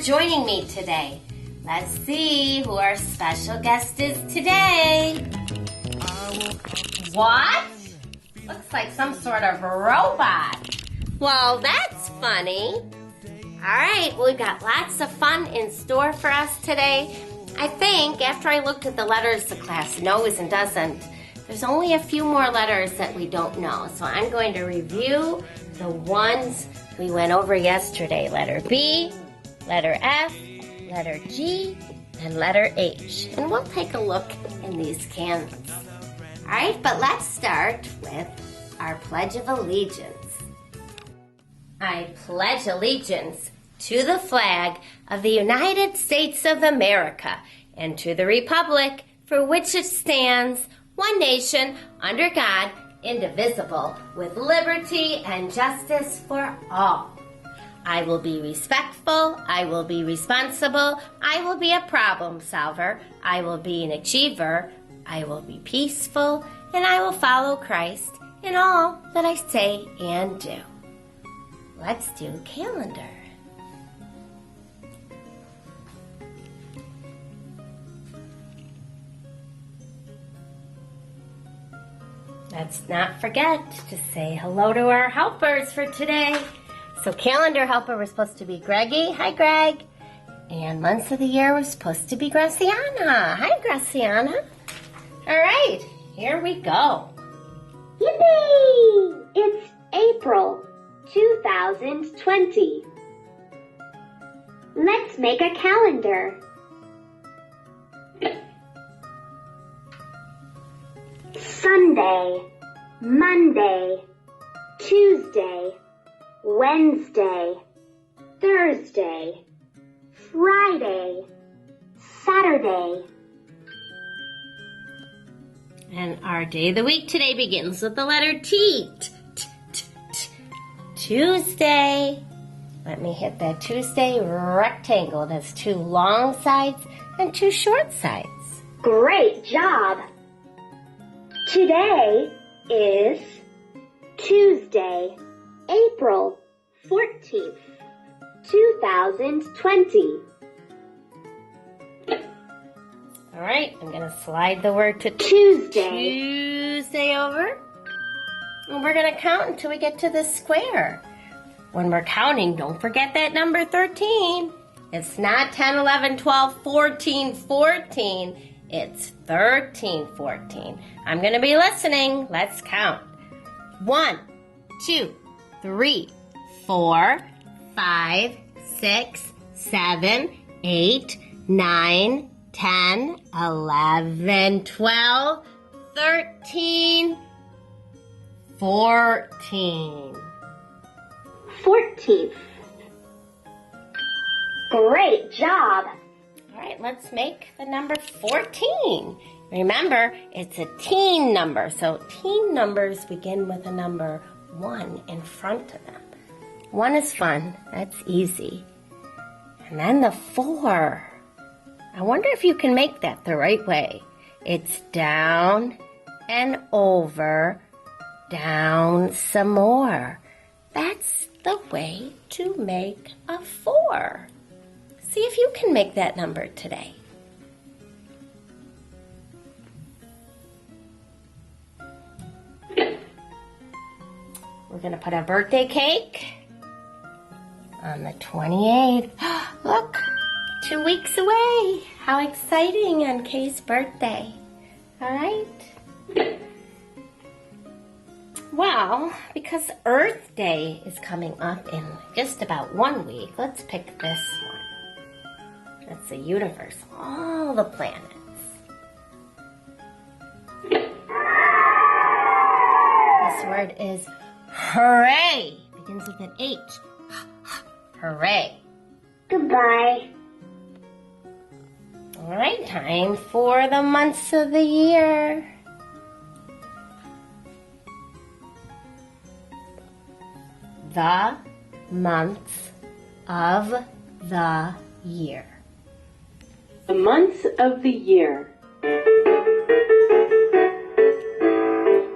joining me today. Let's see who our special guest is today. What? Looks like some sort of robot. Well, that's funny. All right, well, we've got lots of fun in store for us today. I think after I looked at the letters the class knows and doesn't, there's only a few more letters that we don't know. So I'm going to review the ones we went over yesterday. Letter B, letter F, letter G, and letter H. And we'll take a look in these canvas. All right, but let's start with our Pledge of Allegiance. I pledge allegiance to the flag of the United States of America and to the republic for which it stands, one nation, under God, indivisible, with liberty and justice for all. I will be respectful, I will be responsible, I will be a problem solver, I will be an achiever, I will be peaceful, and I will follow Christ in all that I say and do. Let's do calendar. Let's not forget to say hello to our helpers for today. So calendar helper was supposed to be Greggy. Hi, Greg. And months of the year was supposed to be Graciana. Hi, Graciana. All right, here we go. Yippee! It's April 2020. Let's make a calendar. Sunday, Monday, Tuesday, Wednesday, Thursday, Friday, Saturday. And our day of the week today begins with the letter T. Tuesday. Let me hit that Tuesday rectangle. It has two long sides and two short sides. Great job! Today is Tuesday, April 14th, 2020. All right, I'm going to slide the word to Tuesday over. And we're going to count until we get to the square. When we're counting, don't forget that number 13. It's not 10, 11, 12, 14, 14. It's 13, 14. I'm going to be listening. Let's count. 1, 2, 3, 4, 5, 6, 7, 8, 9, 10, 11, 12, 13, 14. 14th. Great job! All right, let's make the number 14. Remember, it's a teen number, so teen numbers begin with a number 1 in front of them. 1 is fun. That's easy. And then the 4. I wonder if you can make that the right way. It's down and over, down some more. That's the way to make a 4. See if you can make that number today. We're going to put a birthday cake on the 28th. Look, 2 weeks away. How exciting on Kay's birthday. All right. Well, because Earth Day is coming up in just about 1 week, let's pick this one. That's the universe, all the planets. This word is hooray. Begins with an H. Hooray. Goodbye. All right, time for the months of the year. The months of the year. The months of the year.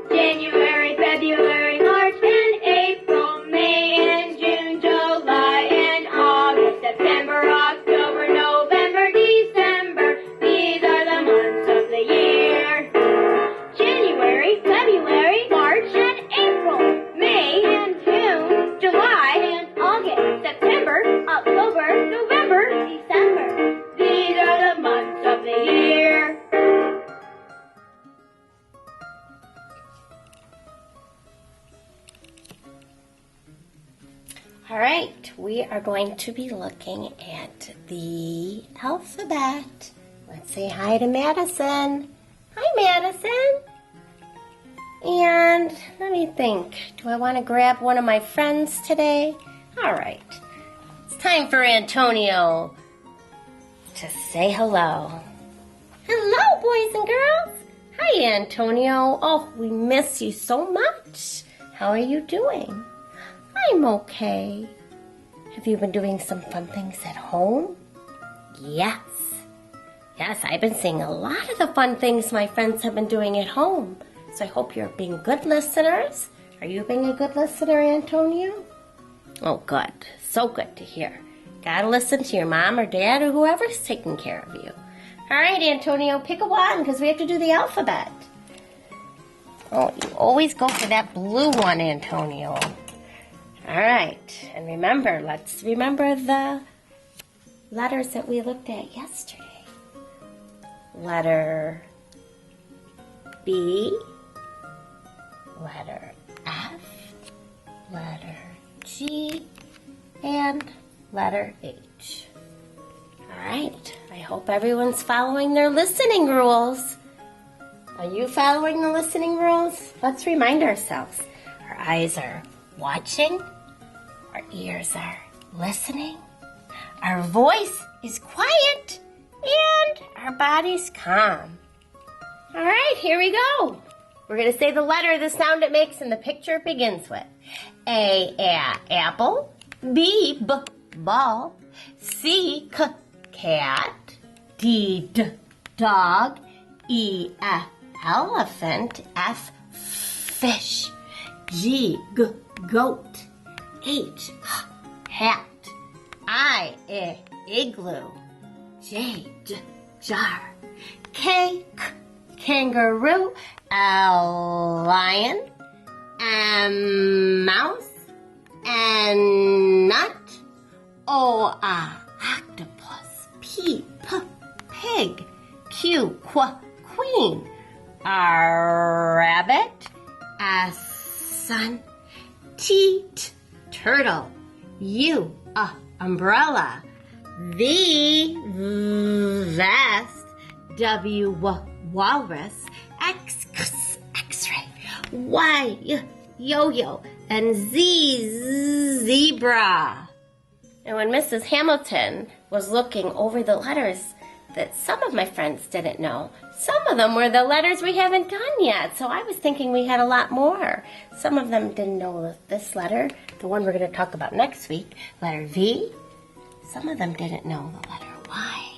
January, February, March, and April, May, and June, July, and August, September, October. we are going to be looking at the alphabet. Let's say hi to Madison. Hi, Madison. And let me think. Do I want to grab one of my friends today? All right. It's time for Antonio to say hello. Hello, boys and girls. Hi, Antonio. Oh, we miss you so much. How are you doing? I'm okay. Have you been doing some fun things at home? Yes. Yes, I've been seeing a lot of the fun things my friends have been doing at home. So I hope you're being good listeners. Are you being a good listener, Antonio? Oh, good. So good to hear. Gotta listen to your mom or dad or whoever's taking care of you. All right, Antonio, pick a one because we have to do the alphabet. Oh, you always go for that blue one, Antonio. All right, and remember, let's remember the letters that we looked at yesterday. Letter B, letter F, letter G, and letter H. All right, I hope everyone's following their listening rules. Are you following the listening rules? Let's remind ourselves. Our eyes are watching. Our ears are listening. Our voice is quiet. And our body's calm. All right, here we go. We're going to say the letter, the sound it makes, and the picture it begins with. A, apple. B, ball. C, cat. D, dog. E, elephant. F, fish. G, goat. H, hat. I, igloo. J, jar. K, kangaroo. L, lion. M, mouse. N, nut. O, octopus. P, pig. Q, queen. R, rabbit. S, sun. T, turtle. U, umbrella. V, vest. W, walrus. X, x-ray. Y, yo-yo. And Z, zebra. And when Mrs. Hamilton was looking over the letters that some of my friends didn't know, some of them were the letters we haven't done yet. So I was thinking we had a lot more. Some of them didn't know this letter, the one we're going to talk about next week, letter V. Some of them didn't know the letter Y.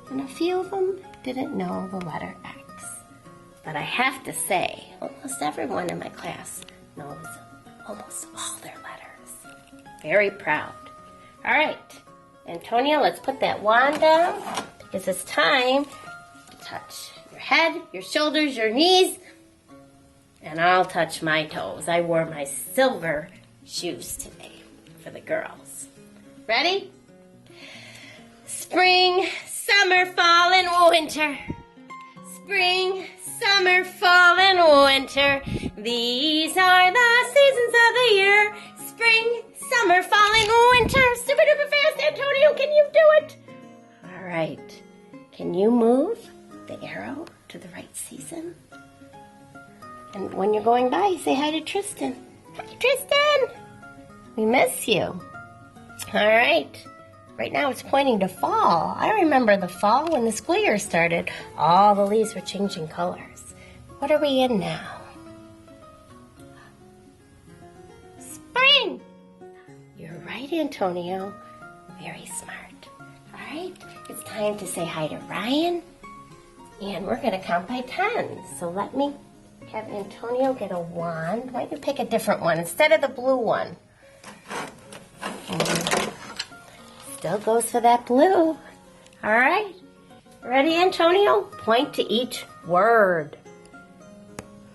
And a few of them didn't know the letter X. But I have to say, almost everyone in my class knows almost all their letters. Very proud. All right, Antonia, let's put that wand down because it's time to touch your head, your shoulders, your knees, and I'll touch my toes. I wore my silver shoes today for the girls. Ready? Spring, summer, fall, and winter. Spring, summer, fall, and winter. These are the seasons of the year. Spring, summer, fall, and winter. Super duper fast, Antonio. Can you do it? All right. Can you move the arrow to the right season? And when you're going by, say hi to Tristan. Hi, Tristan. We miss you. All right. Right now it's pointing to fall. I remember the fall when the school year started. All the leaves were changing colors. What are we in now? Spring. You're right, Antonio. Very smart. All right. It's time to say hi to Ryan. And we're going to count by 10. So let me have Antonio get a wand. Why don't you pick a different one instead of the blue one? Still goes for that blue. All right. Ready, Antonio? Point to each word.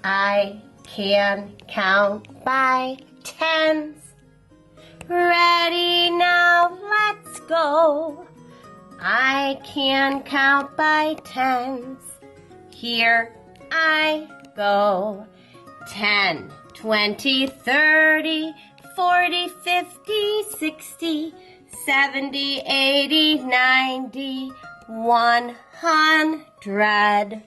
I can count by 10s. Ready now, let's go. I can count by 10s. Here I go. 10, 20, 30, 40, 50, 60, 70, 80, 90, 100.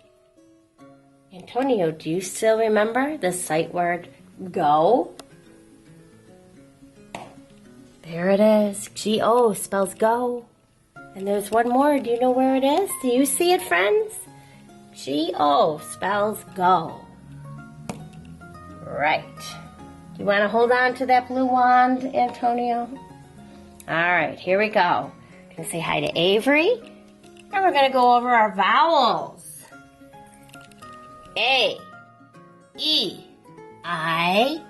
Antonio, do you still remember the sight word go? There it is. G-O spells go. And there's one more. Do you know where it is? Do you see it, friends? G-O spells go. Right. Do you want to hold on to that blue wand, Antonio? All right, here we go. Going to say hi to Avery. And we're going to go over our vowels. A, E, I,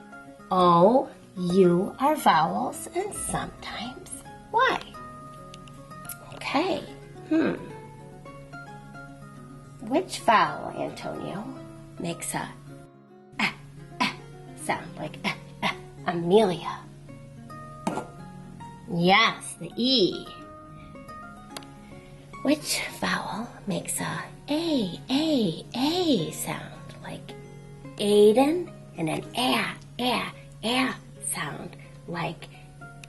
O, U are vowels, and sometimes Y. Okay. Which vowel, Antonio, makes a sound like Amelia? Yes, the E. Which vowel makes a sound like Aiden, and an sound like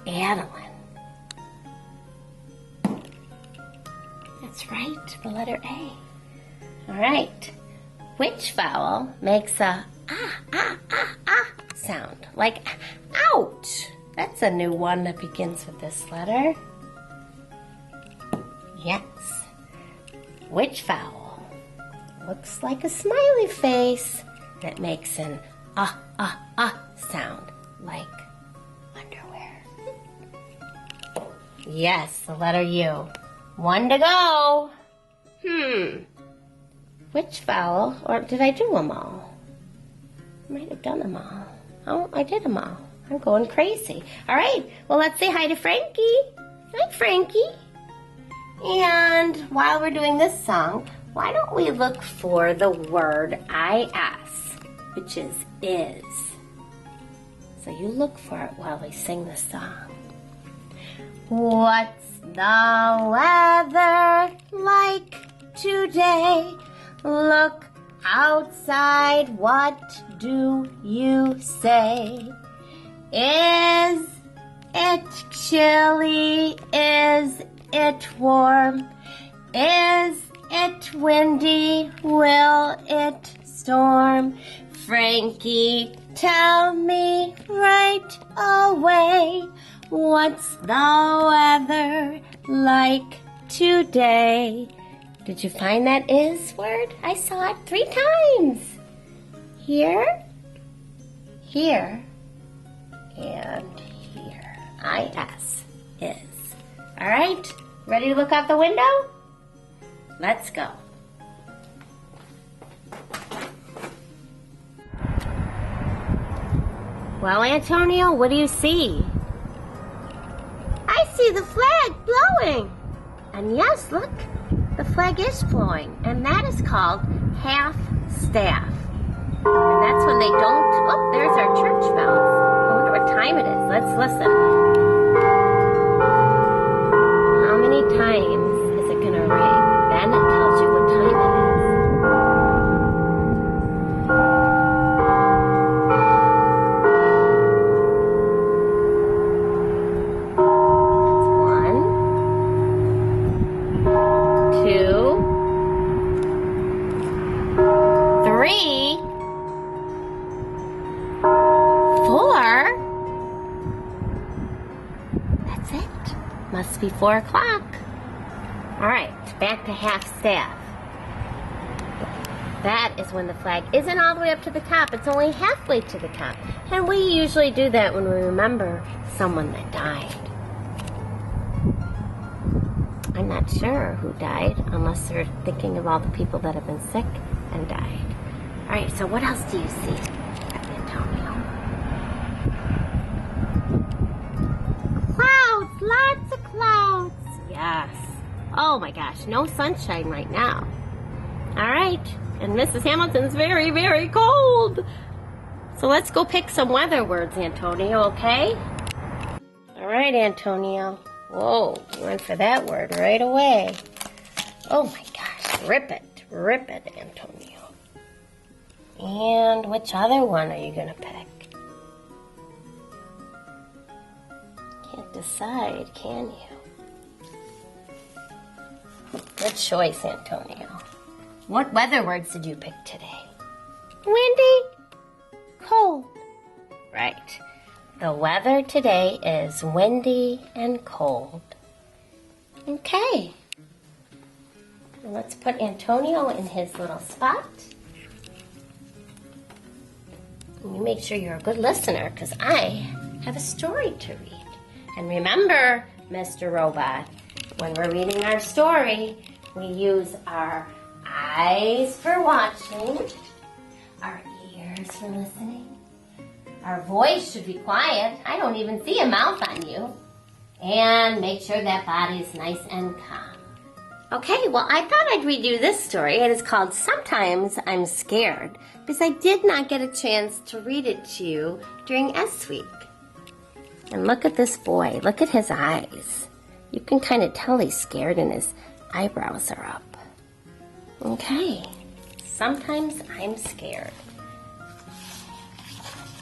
Adeline? That's right, the letter A. All right. Which vowel makes a sound like ouch? That's a new one that begins with this letter. Yes. Which vowel looks like a smiley face that makes an sound like underwear? Yes, the letter U. One to go. Which vowel, or did I do them all? I might have done them all. Oh, I did them all. I'm going crazy. All right, well, let's say hi to Frankie. Hi, Frankie. And while we're doing this song, why don't we look for the word I-S, which is. So you look for it while we sing the song. What's the weather like today? Look outside, what do you say? Is it chilly? Is it warm? Is it windy? Will it storm? Frankie, tell me right away. What's the weather like today? Did you find that is word? I saw it 3 times. Here, here, and here. I-S is. All right, ready to look out the window? Let's go. Well, Antonio, what do you see? I see the flag blowing. And yes, look, the flag is flowing, and that is called half staff. And that's when they don't, oh, there's our church bells. I wonder what time it is. Let's listen. How many times is it going to ring? Then it tells you what time it is. Must be 4 o'clock. All right, back to half staff. That is when the flag isn't all the way up to the top. It's only halfway to the top. And we usually do that when we remember someone that died. I'm not sure who died, unless they're thinking of all the people that have been sick and died. All right, so what else do you see, Antonio? Clouds, lots of clouds. Yes. Oh my gosh, no sunshine right now. All right, and Mrs. Hamilton's very, very cold. So let's go pick some weather words, Antonio, okay? All right, Antonio. Whoa, you went for that word right away. Oh my gosh, rip it, Antonio. And which other one are you gonna pick? decide, can you? Good choice, Antonio. What weather words did you pick today? Windy, cold. Right. The weather today is windy and cold. Okay. Now let's put Antonio in his little spot. And you make sure you're a good listener because I have a story to read. And remember, Mr. Robot, when we're reading our story, we use our eyes for watching, our ears for listening. Our voice should be quiet. I don't even see a mouth on you. And make sure that body's nice and calm. Okay, well, I thought I'd read you this story. It is called Sometimes I'm Scared, because I did not get a chance to read it to you during S Week. And look at this boy. Look at his eyes. You can kind of tell he's scared and his eyebrows are up. Okay, sometimes I'm scared.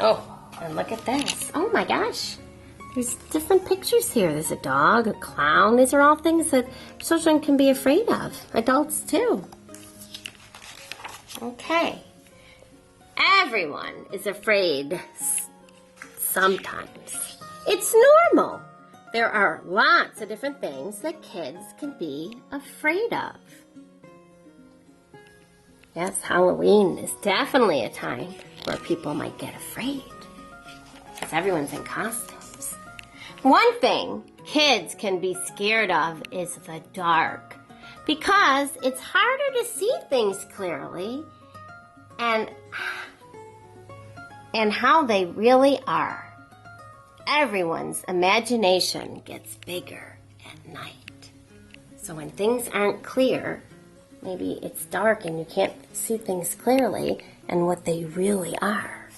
Oh, and look at this. Oh my gosh. There's different pictures here. There's a dog, a clown. These are all things that children can be afraid of. Adults too. Okay. Everyone is afraid sometimes. It's normal. There are lots of different things that kids can be afraid of. Yes, Halloween is definitely a time where people might get afraid because everyone's in costumes. One thing kids can be scared of is the dark because it's harder to see things clearly and how they really are. Everyone's imagination gets bigger at night. So when things aren't clear, maybe it's dark and you can't see things clearly and what they really are.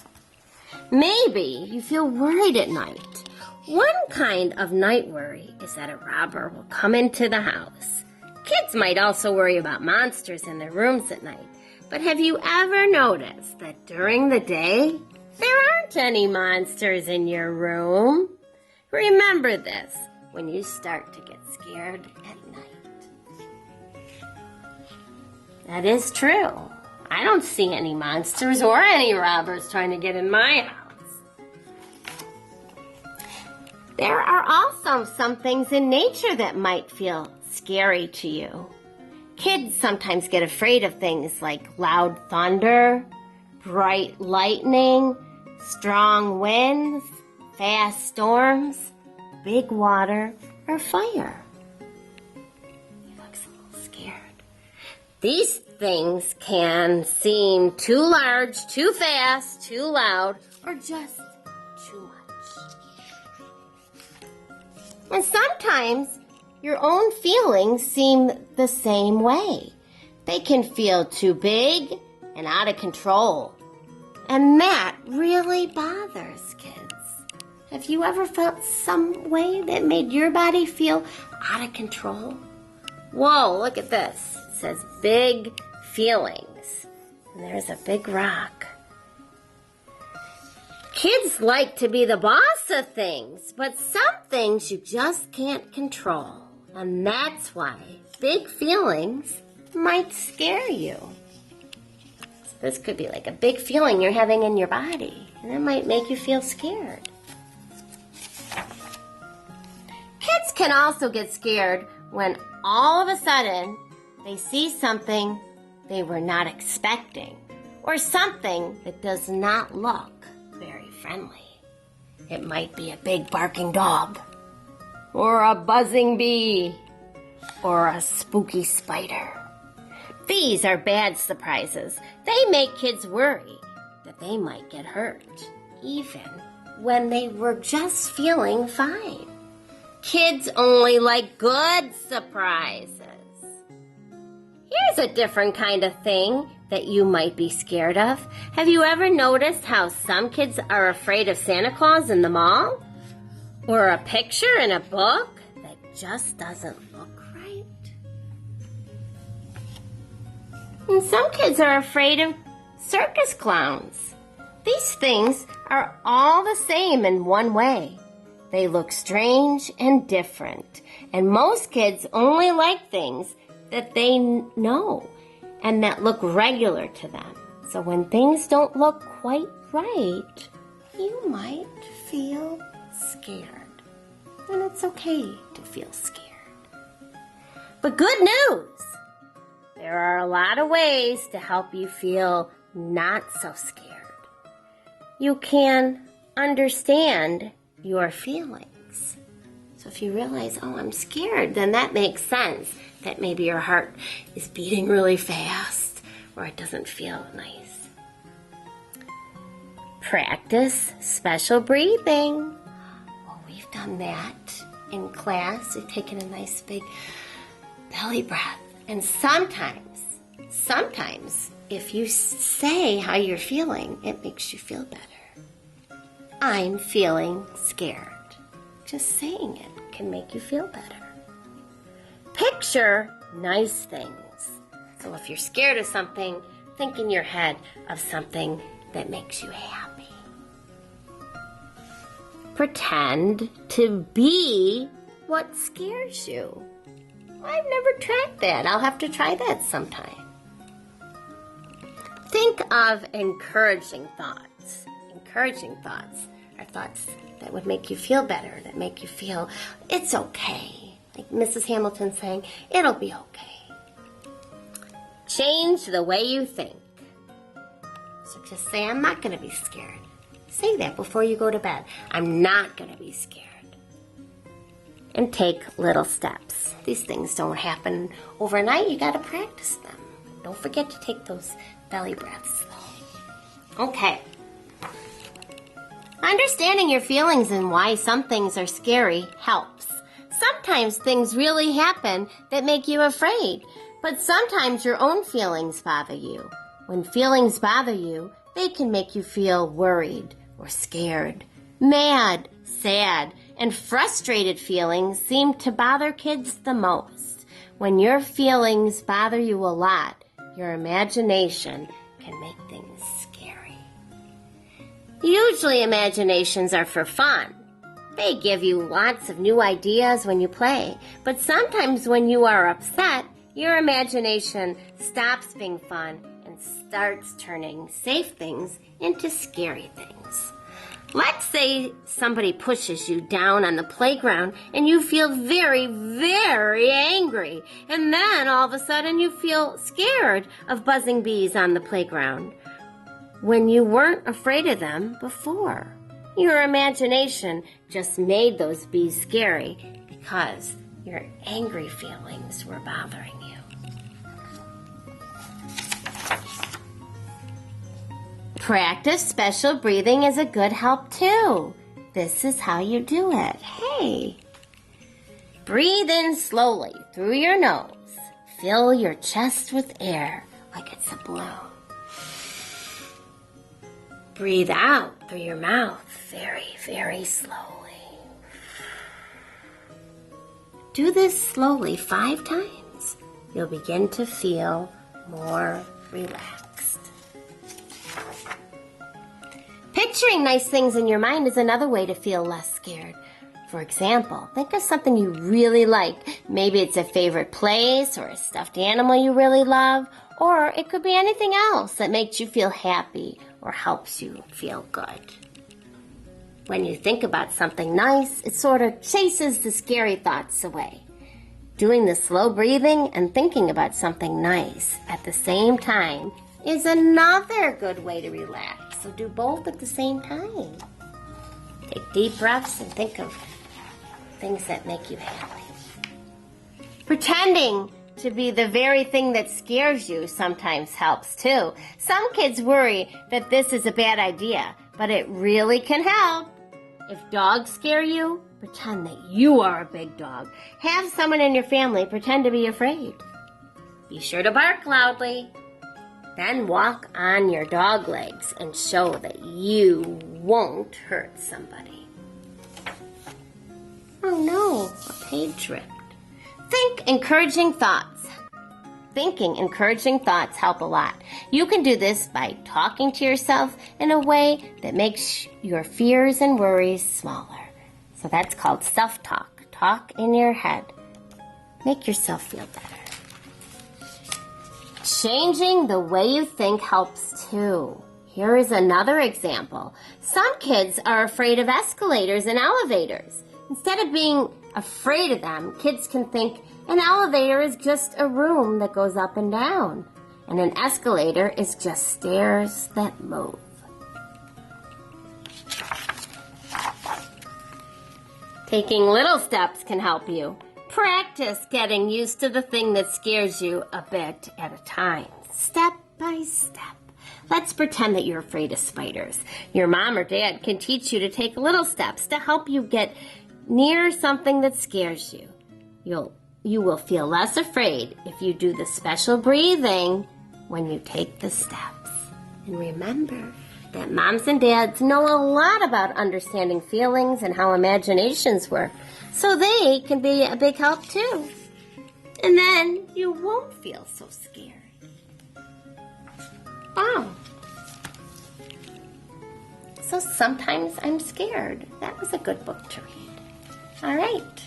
Maybe you feel worried at night. One kind of night worry is that a robber will come into the house. Kids might also worry about monsters in their rooms at night. But have you ever noticed that during the day, there aren't any monsters in your room? Remember this when you start to get scared at night. That is true. I don't see any monsters or any robbers trying to get in my house. There are also some things in nature that might feel scary to you. Kids sometimes get afraid of things like loud thunder, bright lightning, strong winds, fast storms, big water, or fire. He looks a little scared. These things can seem too large, too fast, too loud, or just too much. And sometimes your own feelings seem the same way. They can feel too big and out of control. And that really bothers kids. Have you ever felt some way that made your body feel out of control? Whoa, look at this. It says big feelings. And there's a big rock. Kids like to be the boss of things, but some things you just can't control. And that's why big feelings might scare you. So this could be like a big feeling you're having in your body, and it might make you feel scared. Kids can also get scared when all of a sudden they see something they were not expecting, or something that does not look very friendly. It might be a big barking dog, or a buzzing bee, or a spooky spider. These are bad surprises. They make kids worry that they might get hurt, even when they were just feeling fine. Kids only like good surprises. Here's a different kind of thing that you might be scared of. Have you ever noticed how some kids are afraid of Santa Claus in the mall? Or a picture in a book that just doesn't look right? And some kids are afraid of circus clowns. These things are all the same in one way. They look strange and different. And most kids only like things that they know and that look regular to them. So when things don't look quite right, you might feel scared. And it's okay to feel scared. But good news! There are a lot of ways to help you feel not so scared. You can understand your feelings. So if you realize, oh, I'm scared, then that makes sense that maybe your heart is beating really fast or it doesn't feel nice. Practice special breathing. Well, we've done that in class. We've taken a nice big belly breath. And sometimes, if you say how you're feeling, it makes you feel better. I'm feeling scared. Just saying it can make you feel better. Picture nice things. So if you're scared of something, think in your head of something that makes you happy. Pretend to be what scares you. I've never tried that. I'll have to try that sometime. Think of encouraging thoughts. Encouraging thoughts are thoughts that would make you feel better, that make you feel it's okay. Like Mrs. Hamilton saying, it'll be okay. Change the way you think. So just say, I'm not going to be scared. Say that before you go to bed. I'm not going to be scared. And take little steps. These things don't happen overnight. You got to practice them. Don't forget to take those belly breaths. Okay. Understanding your feelings and why some things are scary helps. Sometimes things really happen that make you afraid, but sometimes your own feelings bother you. When feelings bother you, they can make you feel worried or scared, mad, sad, and frustrated feelings seem to bother kids the most. When your feelings bother you a lot, your imagination can make things scary. Usually imaginations are for fun. They give you lots of new ideas when you play, but sometimes when you are upset, your imagination stops being fun and starts turning safe things into scary things. Let's say somebody pushes you down on the playground and you feel very, very angry. And then all of a sudden you feel scared of buzzing bees on the playground when you weren't afraid of them before. Your imagination just made those bees scary because your angry feelings were bothering you. Practice special breathing is a good help too. This is how you do it. Hey. Breathe in slowly through your nose. Fill your chest with air like it's a balloon. Breathe out through your mouth very, very slowly. Do this slowly 5 times. You'll begin to feel more relaxed. Picturing nice things in your mind is another way to feel less scared. For example, think of something you really like. Maybe it's a favorite place or a stuffed animal you really love, or it could be anything else that makes you feel happy or helps you feel good. When you think about something nice, it sort of chases the scary thoughts away. Doing the slow breathing and thinking about something nice at the same time is another good way to relax. So do both at the same time. Take deep breaths and think of things that make you happy. Pretending to be the very thing that scares you sometimes helps too. Some kids worry that this is a bad idea, but it really can help. If dogs scare you, pretend that you are a big dog. Have someone in your family pretend to be afraid. Be sure to bark loudly. Then walk on your dog legs and show that you won't hurt somebody. Oh no, a page ripped. Think encouraging thoughts. Thinking encouraging thoughts help a lot. You can do this by talking to yourself in a way that makes your fears and worries smaller. So that's called self-talk. Talk in your head. Make yourself feel better. Changing the way you think helps too. Here is another example. Some kids are afraid of escalators and elevators. Instead of being afraid of them, kids can think an elevator is just a room that goes up and down, and an escalator is just stairs that move. Taking little steps can help you. Practice getting used to the thing that scares you a bit at a time, step by step. Let's pretend that you're afraid of spiders. Your mom or dad can teach you to take little steps to help you get near something that scares you. You will feel less afraid if you do the special breathing when you take the steps. And remember that moms and dads know a lot about understanding feelings and how imaginations work, so they can be a big help too. And then you won't feel so scared. Wow. So sometimes I'm scared. That was a good book to read. All right.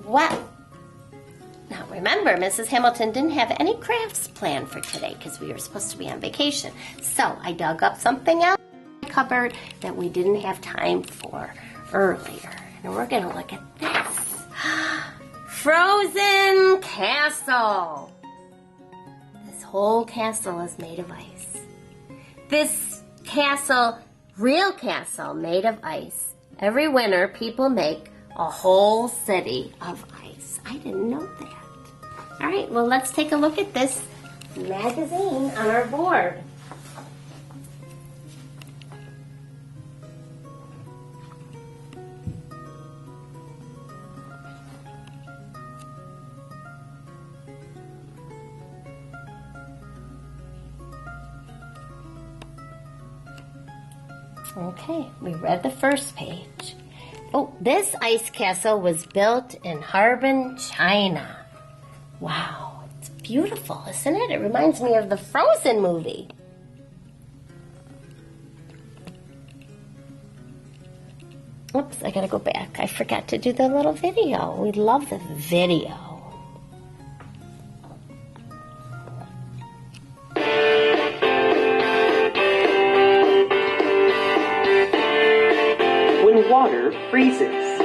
Well, now remember, Mrs. Hamilton didn't have any crafts planned for today because we were supposed to be on vacation. So I dug up something else in the cupboard that we didn't have time for earlier. And we're going to look at this. Frozen castle. This whole castle is made of ice. This castle, real castle made of ice. Every winter, people make a whole city of ice. I didn't know that. All right, well, let's take a look at this magazine on our board. Okay, we read the first page. Oh, this ice castle was built in Harbin, China. Wow, it's beautiful, isn't it? It reminds me of the Frozen movie. Oops, I gotta go back. I forgot to do the little video. We love the video. When water freezes.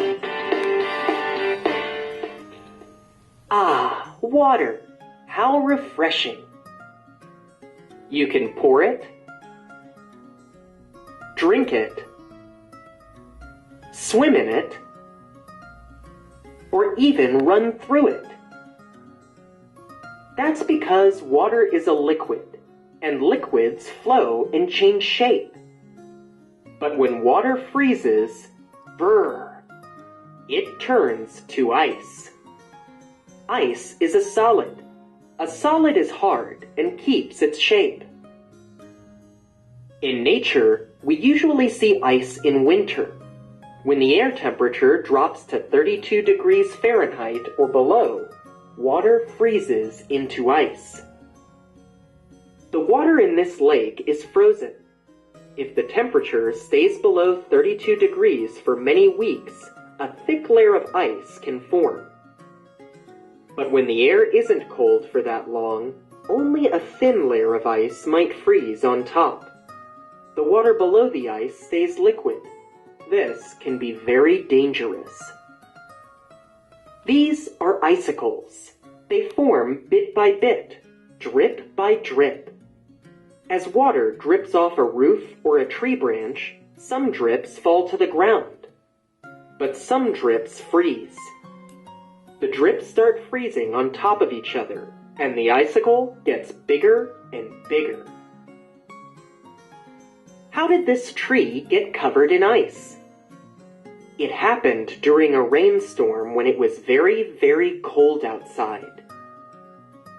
Ah, water. How refreshing. You can pour it, drink it, swim in it, or even run through it. That's because water is a liquid, and liquids flow and change shape. But when water freezes, brrr, it turns to ice. Ice is a solid. A solid is hard and keeps its shape. In nature, we usually see ice in winter, when the air temperature drops to 32 degrees Fahrenheit or below. Water freezes into ice. The water in this lake is frozen. If the temperature stays below 32 degrees for many weeks, a thick layer of ice can form. But when the air isn't cold for that long, only a thin layer of ice might freeze on top. The water below the ice stays liquid. This can be very dangerous. These are icicles. They form bit by bit, drip by drip. As water drips off a roof or a tree branch, some drips fall to the ground. But some drips freeze. The drips start freezing on top of each other, and the icicle gets bigger and bigger. How did this tree get covered in ice? It happened during a rainstorm when it was very, very cold outside.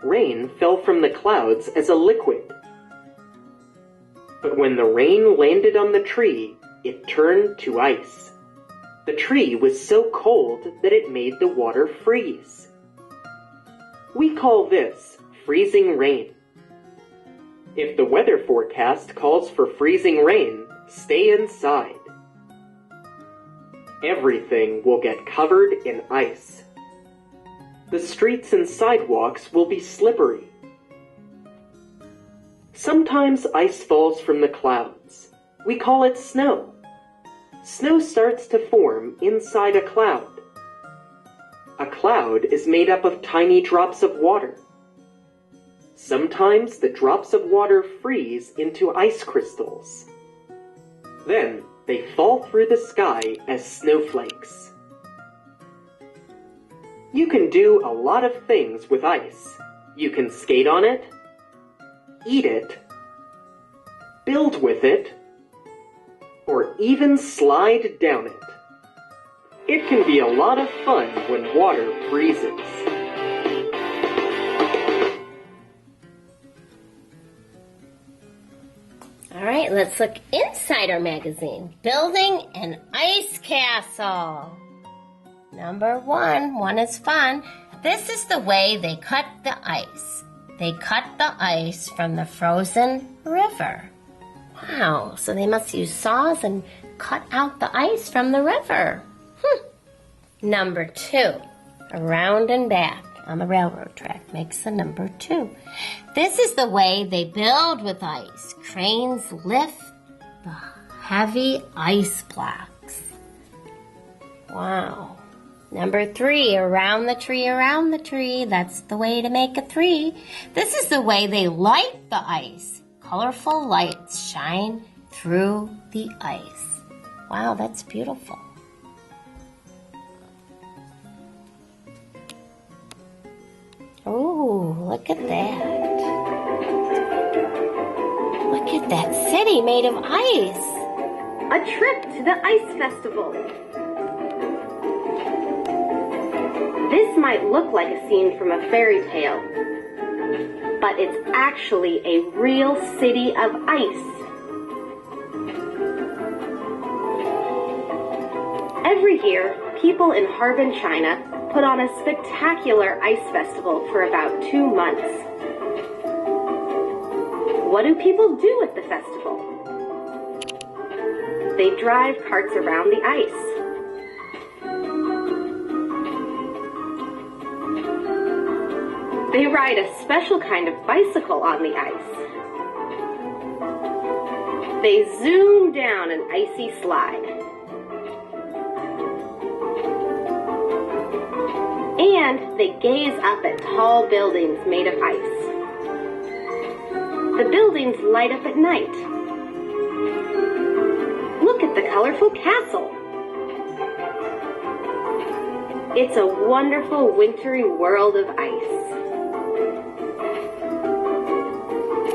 Rain fell from the clouds as a liquid. But when the rain landed on the tree, it turned to ice. The tree was so cold that it made the water freeze. We call this freezing rain. If the weather forecast calls for freezing rain, stay inside. Everything will get covered in ice. The streets and sidewalks will be slippery. Sometimes ice falls from the clouds. We call it snow. Snow starts to form inside a cloud. A cloud is made up of tiny drops of water. Sometimes the drops of water freeze into ice crystals. Then they fall through the sky as snowflakes. You can do a lot of things with ice. You can skate on it, eat it, build with it, or even slide down it. It can be a lot of fun when water freezes. All right, let's look inside our magazine. Building an ice castle. Number one is fun. This is the way they cut the ice. They cut the ice from the frozen river. Wow, so they must use saws and cut out the ice from the river. Number 2, around and back on the railroad track makes the number 2. This is the way they build with ice. Cranes lift the heavy ice blocks. Wow. Number 3, around the tree. That's the way to make a 3. This is the way they light the ice. Colorful lights shine through the ice. Wow, that's beautiful. Oh, look at that. Look at that city made of ice. A trip to the ice festival. This might look like a scene from a fairy tale, but it's actually a real city of ice. Every year, people in Harbin, China put on a spectacular ice festival for about 2 months. What do people do at the festival? They drive carts around the ice. They ride a special kind of bicycle on the ice. They zoom down an icy slide. And they gaze up at tall buildings made of ice. The buildings light up at night. Look at the colorful castle. It's a wonderful wintry world of ice.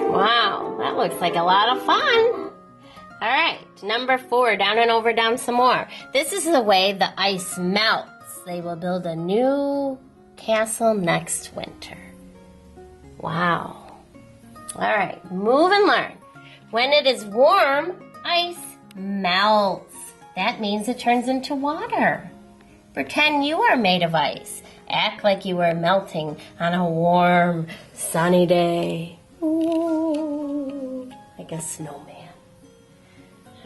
Wow, that looks like a lot of fun. All right, number 4, down and over, down some more. This is the way the ice melts. They will build a new castle next winter. Wow. All right, move and learn. When it is warm, ice melts. That means it turns into water. Pretend you are made of ice. Act like you are melting on a warm, sunny day. Ooh, like a snowman.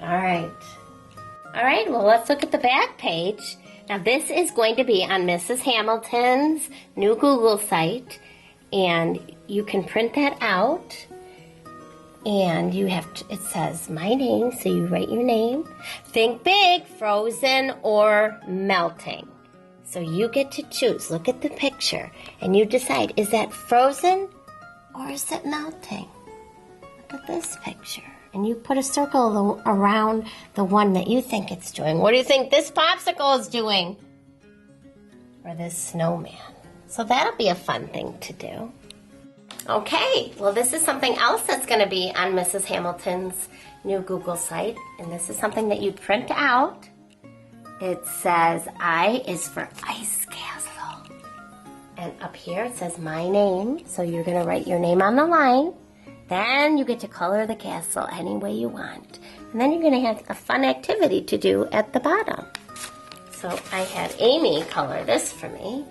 All right, well, let's look at the back page. Now, this is going to be on Mrs. Hamilton's new Google site, and you can print that out, and you have to, it says my name, so you write your name. Think big, frozen or melting. So you get to choose. Look at the picture, and you decide, is that frozen or is it melting? Look at this picture. And you put a circle around the one that you think it's doing. What do you think this popsicle is doing? Or this snowman? So that'll be a fun thing to do. Okay, well, this is something else that's going to be on Mrs. Hamilton's new Google site. And this is something that you print out. It says, I is for Ice Castle. And up here it says my name. So you're going to write your name on the line. Then you get to color the castle any way you want. And then you're going to have a fun activity to do at the bottom. So I had Amy color this for me.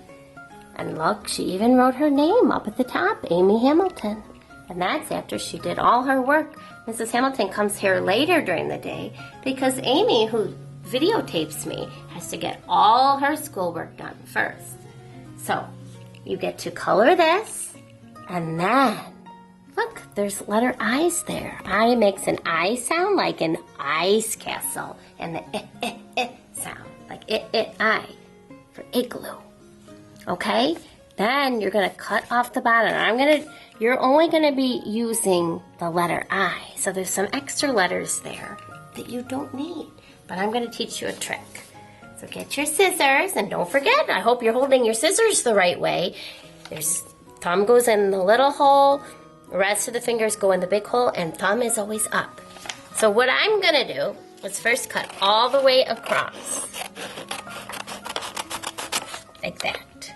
And look, she even wrote her name up at the top, Amy Hamilton. And that's after she did all her work. Mrs. Hamilton comes here later during the day because Amy, who videotapes me has to get all her schoolwork done first. So you get to color this, and then look, there's letter I's there. I makes an I sound like an ice castle, and the sound like I for igloo. Okay? Then you're gonna cut off the bottom. You're only gonna be using the letter I. So there's some extra letters there that you don't need. But I'm gonna teach you a trick. So get your scissors, and don't forget, I hope you're holding your scissors the right way. Thumb goes in the little hole, the rest of the fingers go in the big hole, and thumb is always up. So what I'm gonna do is first cut all the way across. Like that,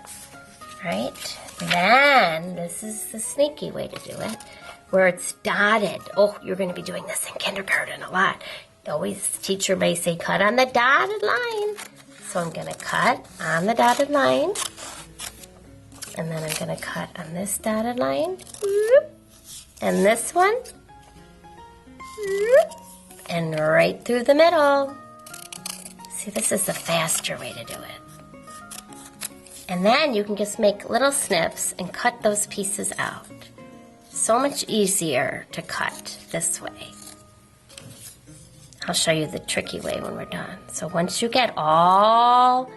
right? Then, this is the sneaky way to do it, where it's dotted. Oh, you're gonna be doing this in kindergarten a lot. Always, teacher may say, cut on the dotted line. So I'm gonna cut on the dotted line. And then I'm gonna cut on this dotted line. And this one. And right through the middle. See, this is the faster way to do it. And then you can just make little snips and cut those pieces out. So much easier to cut this way. I'll show you the tricky way when we're done. So once you get all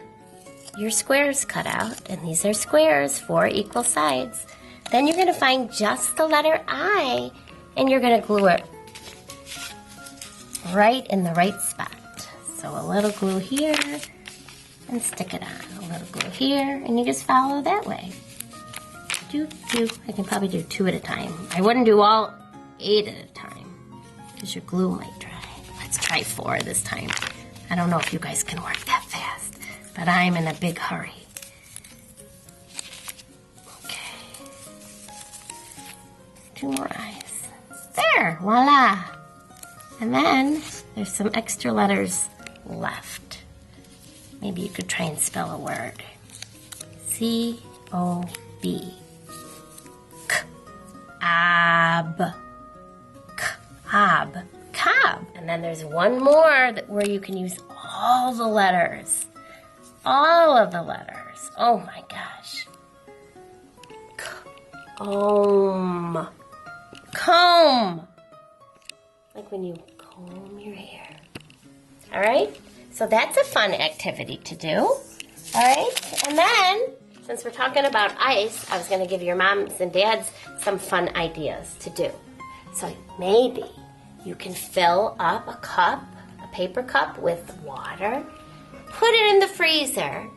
your squares cut out, and these are squares, 4 equal sides, then you're gonna find just the letter I, and you're gonna glue it right in the right spot. So a little glue here, and stick it on. A little glue here, and you just follow that way. I can probably do 2 at a time. I wouldn't do all 8 at a time, because your glue might dry. Let's try 4 this time. I don't know if you guys can work that fast, but I'm in a big hurry. Okay. 2 more eyes. There, voila. And then there's some extra letters left. Maybe you could try and spell a word. C-O-B. K-ab. K-ab. Cob. And then there's one more where you can use all the letters. All of the letters. Oh my gosh. Comb. Comb. Like when you comb your hair. All right? So that's a fun activity to do. All right? And then, since we're talking about ice, I was going to give your moms and dads some fun ideas to do. So maybe you can fill up a cup, a paper cup, with water, put it in the freezer,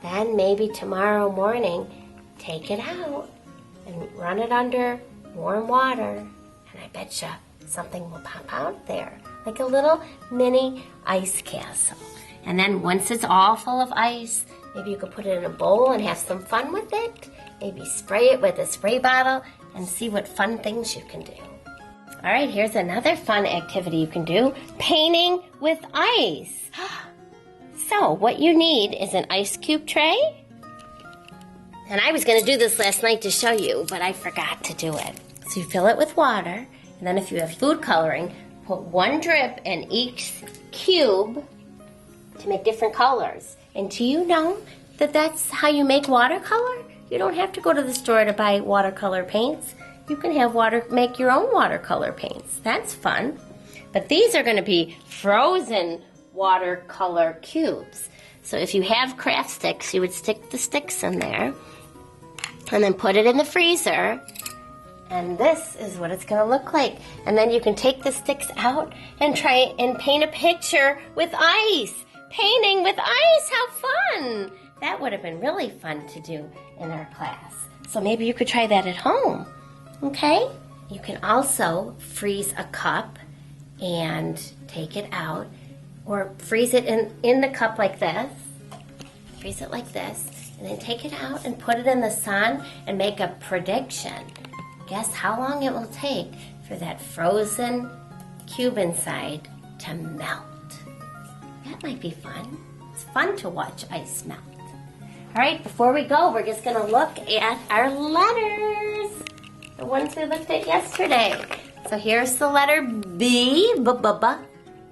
then maybe tomorrow morning, take it out and run it under warm water, and I betcha something will pop out there, like a little mini ice castle. And then once it's all full of ice, maybe you could put it in a bowl and have some fun with it. Maybe spray it with a spray bottle and see what fun things you can do. All right, here's another fun activity you can do, painting with ice. So what you need is an ice cube tray. And I was going to do this last night to show you, but I forgot to do it. So you fill it with water, and then if you have food coloring, put 1 drip in each cube to make different colors. And do you know that that's how you make watercolor? You don't have to go to the store to buy watercolor paints. You can make your own watercolor paints. That's fun. But these are going to be frozen watercolor cubes. So if you have craft sticks, you would stick the sticks in there and then put it in the freezer. And this is what it's going to look like. And then you can take the sticks out and try and paint a picture with ice. Painting with ice, how fun! That would have been really fun to do in our class. So maybe you could try that at home. Okay? You can also freeze a cup and take it out, or freeze it in the cup like this. Freeze it like this, and then take it out and put it in the sun and make a prediction. Guess how long it will take for that frozen cube inside to melt. That might be fun. It's fun to watch ice melt. All right, before we go, we're just going to look at our letters. The ones we looked at yesterday. So here's the letter B. B-b-b.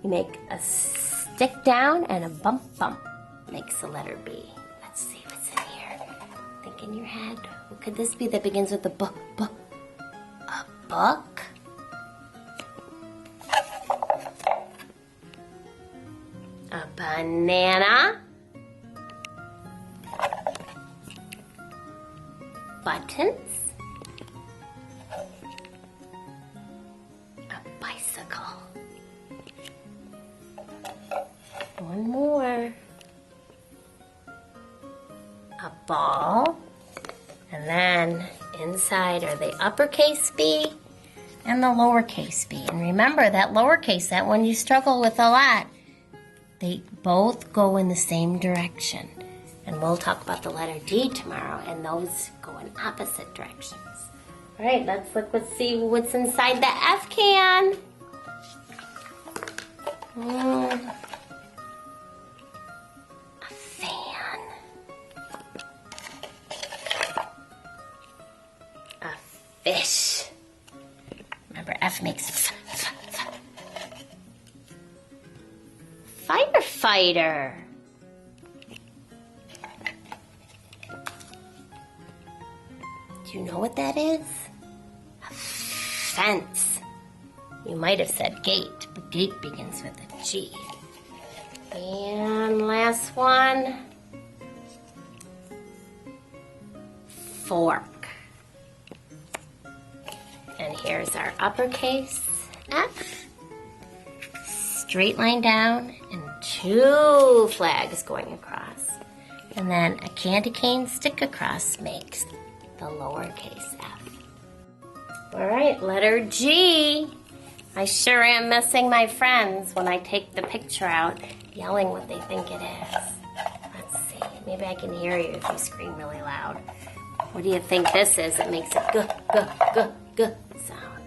You make a stick down, and a bump bump makes the letter B. Let's see what's in here. Think in your head. What could this be that begins with a B? A book? A banana? Buttons? A bicycle. One more. A ball. And then inside are the uppercase B and the lowercase b. And remember that lowercase, that one you struggle with a lot, they both go in the same direction. And we'll talk about the letter D tomorrow, and those go in opposite directions. All right, let's see what's inside the F can. A fan. A fish. Remember, F makes firefighter. Do you know what that is? A fence. You might have said gate, but gate begins with a G. And last one. Fork. And here's our uppercase F. Straight line down and 2 flags going across. And then a candy cane stick across makes the lowercase f. All right, letter G. I sure am missing my friends when I take the picture out, yelling what they think it is. Let's see, maybe I can hear you if you scream really loud. What do you think this is? It makes a g, g, g, g sound.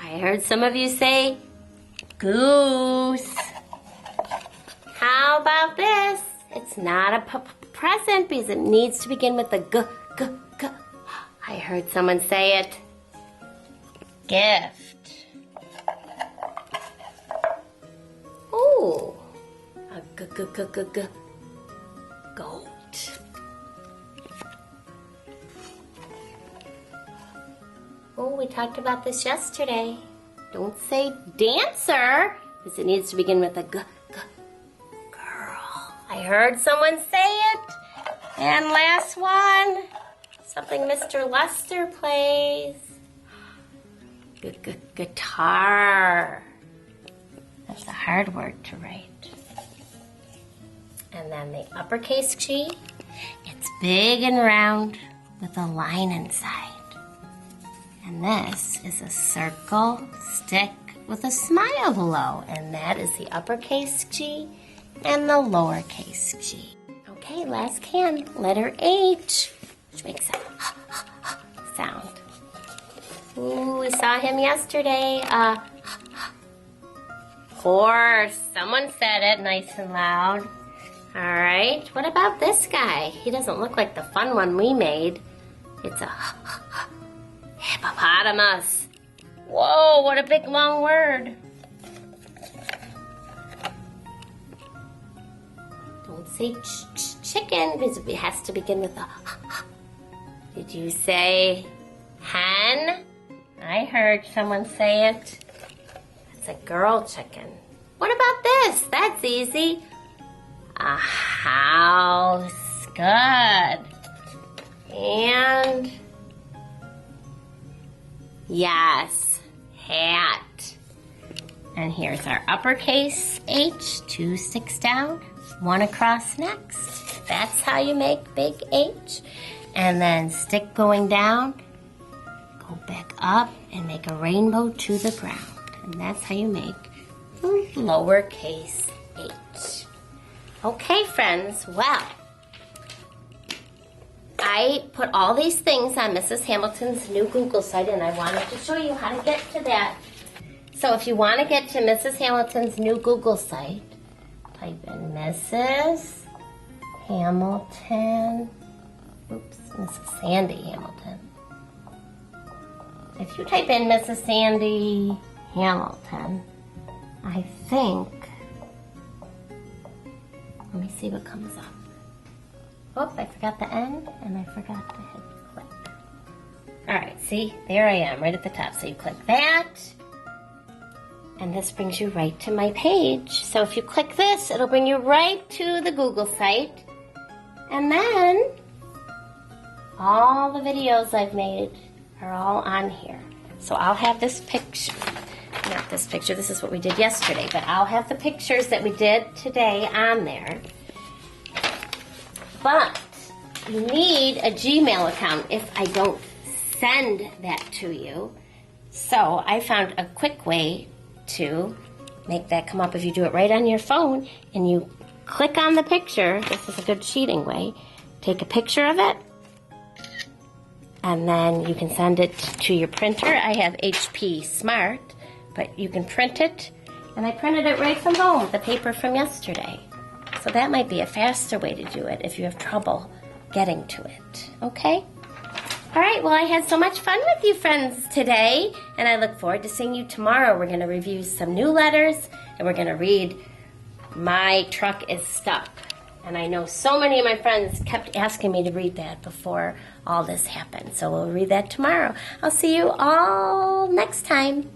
I heard some of you say goose. How about this? It's not a present because it needs to begin with a g, g, g. I heard someone say it. Gift. Ooh, a g, g, g, g, g. Goat. Oh, we talked about this yesterday. Don't say dancer, because it needs to begin with a g, g. Girl. I heard someone say it. And last one, something Mr. Lester plays. Guitar. That's a hard word to write. And then the uppercase G. It's big and round with a line inside. And this is a circle stick with a smile below. And that is the uppercase G and the lowercase G. Okay, last can. Letter H, which makes a sound. Ooh, we saw him yesterday. Horse. Someone said it nice and loud. All right. What about this guy? He doesn't look like the fun one we made. It's a hippopotamus. Whoa, what a big long word. Don't say chicken because it has to begin with a. Did you say hen? I heard someone say it. It's a girl chicken. What about this? That's easy. A house. Good. And yes, hat. And here's our uppercase H, 2 sticks down, 1 across next. That's how you make big H. And then stick going down, go back up and make a rainbow to the ground. And that's how you make lowercase h. Okay, friends, well, I put all these things on Mrs. Hamilton's new Google site, and I wanted to show you how to get to that. So if you want to get to Mrs. Hamilton's new Google site, type in Mrs. Hamilton, Mrs. Sandy Hamilton. If you type in Mrs. Sandy Hamilton, I think Let me see what comes up. Oh, I forgot the end, and I forgot to hit click. All right, see, there I am, right at the top. So you click that, and this brings you right to my page. So if you click this, it'll bring you right to the Google site, and then all the videos I've made are all on here. So I'll have this picture, not this picture, this is what we did yesterday, but I'll have the pictures that we did today on there. But you need a Gmail account if I don't send that to you. So I found a quick way to make that come up. If you do it right on your phone and you click on the picture, this is a good cheating way, take a picture of it, and then you can send it to your printer. I have HP Smart, but you can print it, and I printed it right from home, the paper from yesterday. So that might be a faster way to do it if you have trouble getting to it, okay? All right, well, I had so much fun with you friends today, and I look forward to seeing you tomorrow. We're gonna review some new letters, and we're gonna read My Truck is Stuck. And I know so many of my friends kept asking me to read that before all this happened. So we'll read that tomorrow. I'll see you all next time.